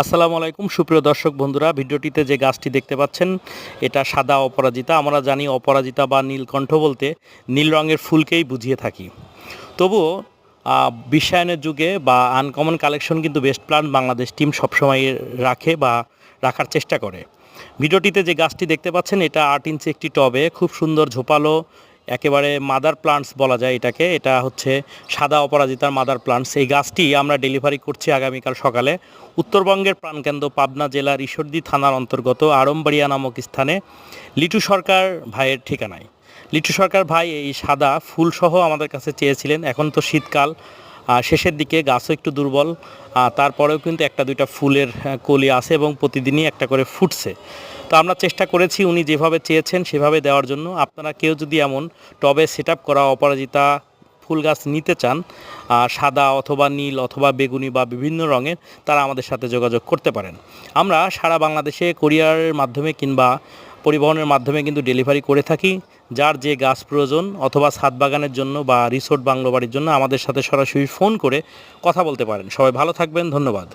আসসালামু আলাইকুম সুপ্রিয় দর্শক বন্ধুরা, ভিডিওটিতে যে গাছটি দেখতে পাচ্ছেন এটা সাদা অপরাজিতা। আমরা জানি অপরাজিতা বা নীলকণ্ঠ বলতে নীল রঙের ফুলকেই বুঝিয়ে থাকি। তবুও বিশ্বায়নের যুগে বা আনকমন কালেকশন কিন্তু বেস্ট প্লান্ট বাংলাদেশ টিম সবসময় রাখে বা রাখার চেষ্টা করে। ভিডিওটিতে যে গাছটি দেখতে পাচ্ছেন এটা 8 ইঞ্চি একটি টবে খুব সুন্দর ঝোপালো একেবারে মাদার প্লান্টস বলা যায় এটাকে। এটা হচ্ছে সাদা অপরাজিতার মাদার প্লান্টস। এই গাছটি আমরা ডেলিভারি করছি আগামীকাল সকালে উত্তরবঙ্গের প্রাণকেন্দ্র পাবনা জেলার ঈশ্বরদী থানার অন্তর্গত আড়ম্বাড়িয়া নামক স্থানে লিটু সরকার ভাইয়ের ঠিকানায়। লিটু সরকার ভাই এই সাদা ফুলসহ আমাদের কাছে চেয়েছিলেন। এখন তো শীতকাল শেষের দিকে, গাছও একটু দুর্বল, তারপরেও কিন্তু একটা দুইটা ফুলের কলি আছে এবং প্রতিদিনই একটা করে ফুটছে। তো আমরা চেষ্টা করেছি উনি যেভাবে চেয়েছেন সেভাবে দেওয়ার জন্য। আপনারা কেউ যদি এমন টবে সেট আপ করা অপরাজিতা ফুল গাছ নিতে চান, সাদা অথবা নীল অথবা বেগুনি বা বিভিন্ন রঙের, তারা আমাদের সাথে যোগাযোগ করতে পারেন। আমরা সারা বাংলাদেশে কুরিয়ারের মাধ্যমে কিংবা পরিবহনের মাধ্যমে কিন্তু ডেলিভারি করে থাকি। যার যে গাছ প্রয়োজন অথবা ছাদ বাগানের জন্য বা রিসোর্ট বাংলো বাড়ির জন্য আমাদের সাথে সরাসরি ফোন করে কথা বলতে পারেন। সবাই ভালো থাকবেন, ধন্যবাদ।